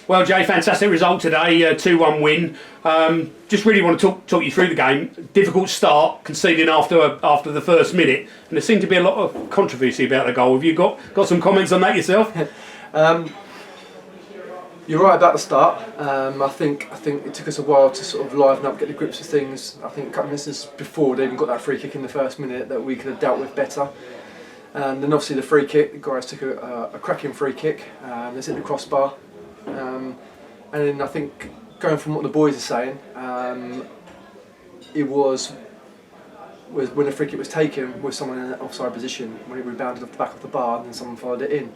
Well, Jay, fantastic result today, 2-1 win. Just really want to talk you through the game. Difficult start, conceding after the first minute, and there seemed to be a lot of controversy about the goal. Have you got some comments on that yourself? You're right about the start. I think it took us a while to sort of liven up, get the grips of things. I think a couple of instances before they even got that free kick in the first minute that we could have dealt with better. And then obviously the free kick, the guys took a cracking free kick. They hit the crossbar. And then I think going from what the boys are saying, it was when the free kick was taken with someone in an offside position, when it rebounded off the back of the bar and then someone followed it in.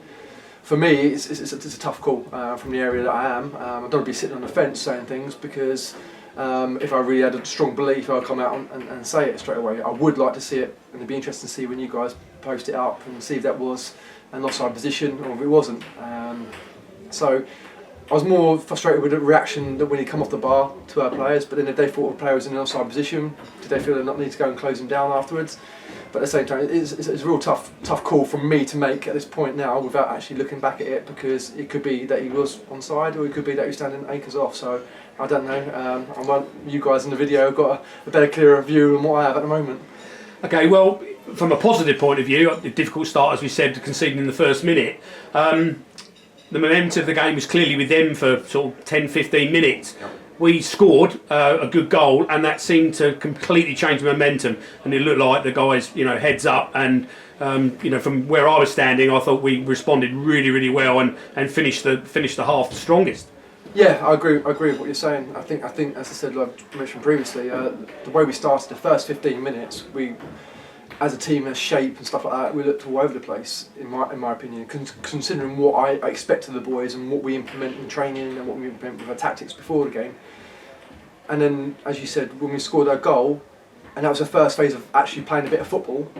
For me, it's a tough call from the area that I am. I don't want to be sitting on the fence saying things because if I really had a strong belief, I'd come out and say it straight away. I would like to see it, and it'd be interesting to see when you guys post it up and see if that was an offside position or if it wasn't. So I was more frustrated with the reaction that when he come off the bar to our players, but then if they thought a player was in an offside position, did they feel they not need to go and close him down afterwards? But at the same time, it's a real tough call from me to make at this point now without actually looking back at it, because it could be that he was onside or it could be that he was standing acres off. So I don't know. I want you guys in the video have got a better, clearer view than what I have at the moment. Okay, well, from a positive point of view, a difficult start, as we said, conceding in the first minute. The momentum of the game was clearly with them for sort of 10-15 minutes. Yep. We scored a good goal, and that seemed to completely change the momentum. And it looked like the guys, heads up. And from where I was standing, I thought we responded really, really well and finished the half the strongest. Yeah, I agree with what you're saying. I think, as I said, like I mentioned previously, the way we started the first 15 minutes, we, as a team, as shape and stuff like that, we looked all over the place, in my opinion, considering what I expect of the boys and what we implement in training and what we implement with our tactics before the game. And then, as you said, when we scored our goal, and that was the first phase of actually playing a bit of football,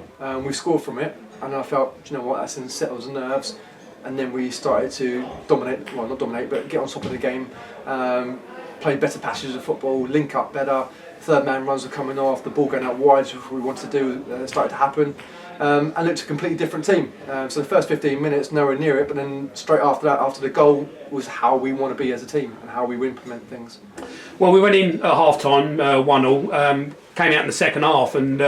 we scored from it, and I felt, do you know what, that's settled the nerves. And then we started to not dominate, but get on top of the game, play better passages of football, link up better. Third man runs were coming off, the ball going out wide, which we wanted to do, started to happen, and looked a completely different team. So the first 15 minutes, nowhere near it, but then straight after that, after the goal, was how we want to be as a team and how we implement things. Well, we went in at half-time, 1-1, came out in the second half, and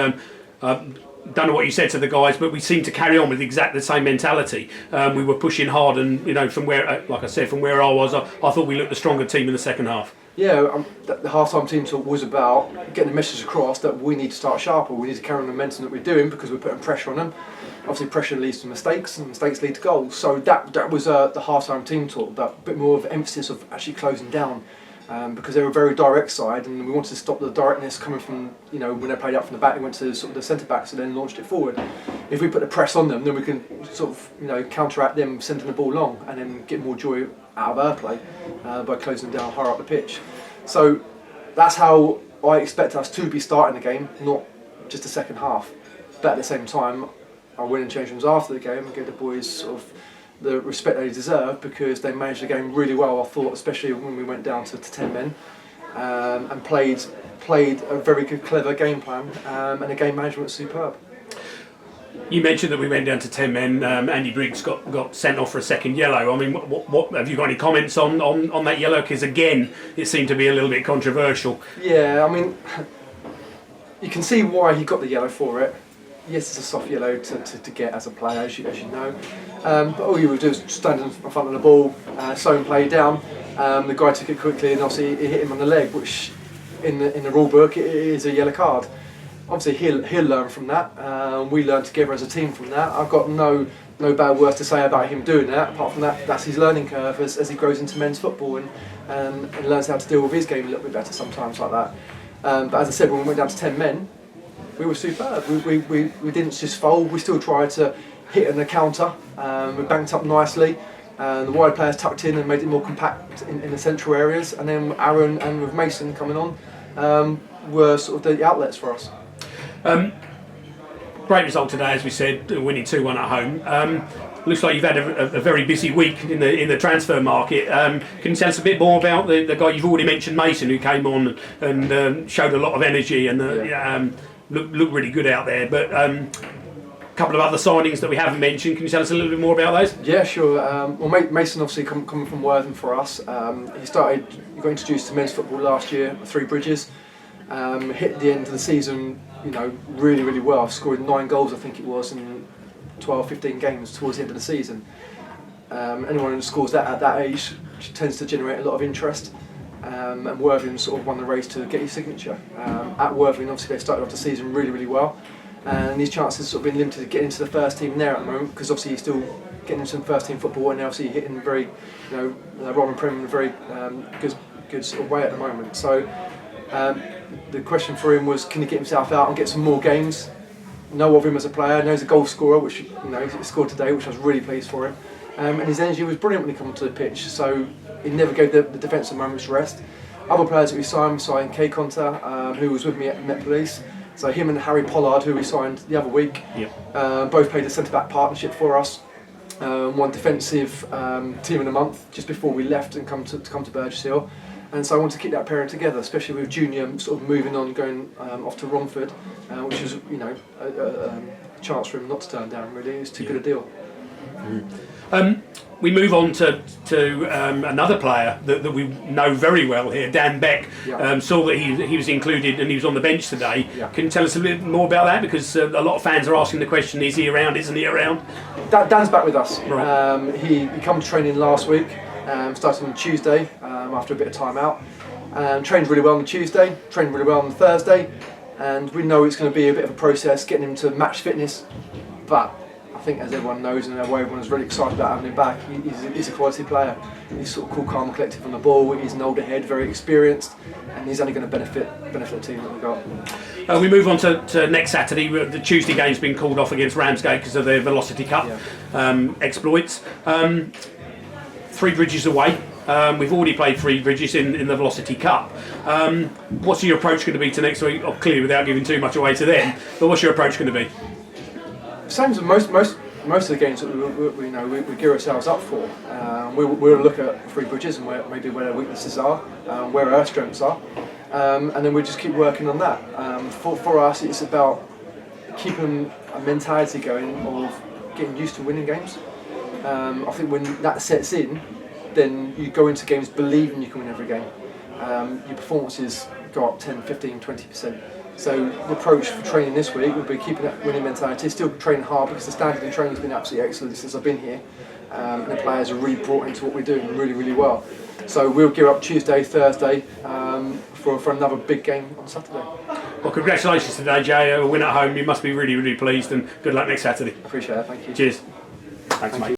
don't know what you said to the guys, but we seemed to carry on with exactly the same mentality. We were pushing hard, and from where, like I said, from where I was, I thought we looked the stronger team in the second half. Yeah, the half-time team talk was about getting the message across that we need to start sharper, we need to carry on the momentum that we're doing because we're putting pressure on them. Obviously pressure leads to mistakes and mistakes lead to goals, so that was the half-time team talk, but a bit more of emphasis of actually closing down, because they were a very direct side and we wanted to stop the directness coming from, when they played out from the back, they went to sort of the centre-backs and then launched it forward. If we put the press on them, then we can sort of, counteract them sending the ball long and then get more joy out of our play by closing down higher up the pitch. So that's how I expect us to be starting the game, not just the second half. But at the same time, I win and change rooms after the game and give the boys sort of the respect they deserve because they managed the game really well, I thought, especially when we went down to 10 men and played a very good, clever game plan, and the game management was superb. You mentioned that we went down to 10 men. Andy Briggs got sent off for a second yellow. I mean, what have you got any comments on that yellow? Because again, it seemed to be a little bit controversial. Yeah, I mean, you can see why he got the yellow for it. Yes, it's a soft yellow to get as a player, as you know. But all you would do is stand in front of the ball, slow and play down. The guy took it quickly, and obviously it hit him on the leg, which in the rule book it is a yellow card. Obviously he'll learn from that. We learn together as a team from that. I've got no bad words to say about him doing that. Apart from that, that's his learning curve as he grows into men's football and learns how to deal with his game a little bit better sometimes like that. But as I said, when we went down to 10 men, we were superb. We didn't just fold. We still tried to hit on the counter. We banked up nicely. The wide players tucked in and made it more compact in the central areas. And then Aaron and with Mason coming on were sort of the outlets for us. Great result today, as we said, winning 2-1 at home. Looks like you've had a very busy week in the transfer market. Can you tell us a bit more about the guy you've already mentioned, Mason, who came on and showed a lot of energy and looked really good out there. But couple of other signings that we haven't mentioned. Can you tell us a little bit more about those? Yeah, sure. Well, Mason obviously coming from Worthing for us. He got introduced to men's football last year at Three Bridges. Hit the end of the season, really, really well. Scored 9 goals, I think it was, in 12, 15 games towards the end of the season. Anyone who scores that at that age tends to generate a lot of interest. And Worthing sort of won the race to get his signature. At Worthing, obviously, they started off the season really, really well. And his chances have sort of been limited to get into the first team there at the moment, because obviously he's still getting into some first team football and obviously hitting very, Robin Prim in a very good sort of way at the moment. So the question for him was, can he get himself out and get some more games? Know of him as a player, knows a goal scorer, which he scored today, which I was really pleased for him. And his energy was brilliant when he came onto the pitch, so he never gave the defensive moments rest. Other players that we signed Kay Conter, who was with me at Met Police. So him and Harry Pollard, who we signed the other week, both played a centre-back partnership for us. One defensive team of the month just before we left and come to Burgess Hill. And so I want to keep that pairing together, especially with Junior sort of moving on, going off to Romford, which is a chance for him not to turn down. Really, it's too good a deal. We move on to another player that we know very well here, Dan Beck. Saw that he was included and he was on the bench today. Can you tell us a bit more about that? Because a lot of fans are asking the question, is he around, isn't he around? Dan's back with us. Right. He come to training last week, started on Tuesday after a bit of time out. Trained really well on Tuesday, trained really well on Thursday, and we know it's going to be a bit of a process getting him to match fitness, but I think, as everyone knows and everyone's really excited about having him back, he's a quality player. He's sort of cool, calm, and collective on the ball. He's an older head, very experienced, and he's only going to benefit the team that we've got. We move on to next Saturday. The Tuesday game's been called off against Ramsgate because of their Velocity Cup exploits. Three Bridges away. We've already played Three Bridges in the Velocity Cup. What's your approach going to be to next week? Clearly, without giving too much away to them, but what's your approach going to be? Same as most of the games that we gear ourselves up for. We'll look at Three Bridges and where their weaknesses are, where our strengths are, and then we'll just keep working on that. For us, it's about keeping a mentality going of getting used to winning games. I think when that sets in, then you go into games believing you can win every game. Your performances go up 10, 15, 20%. So the approach for training this week will be keeping that winning mentality, still training hard because the standard in training has been absolutely excellent since I've been here, and the players are really brought into what we're doing really, really well. So we'll gear up Tuesday, Thursday for another big game on Saturday. Well, congratulations today, Jay. A win at home. You must be really, really pleased, and good luck next Saturday. Appreciate it. Thank you. Cheers. Thanks, mate.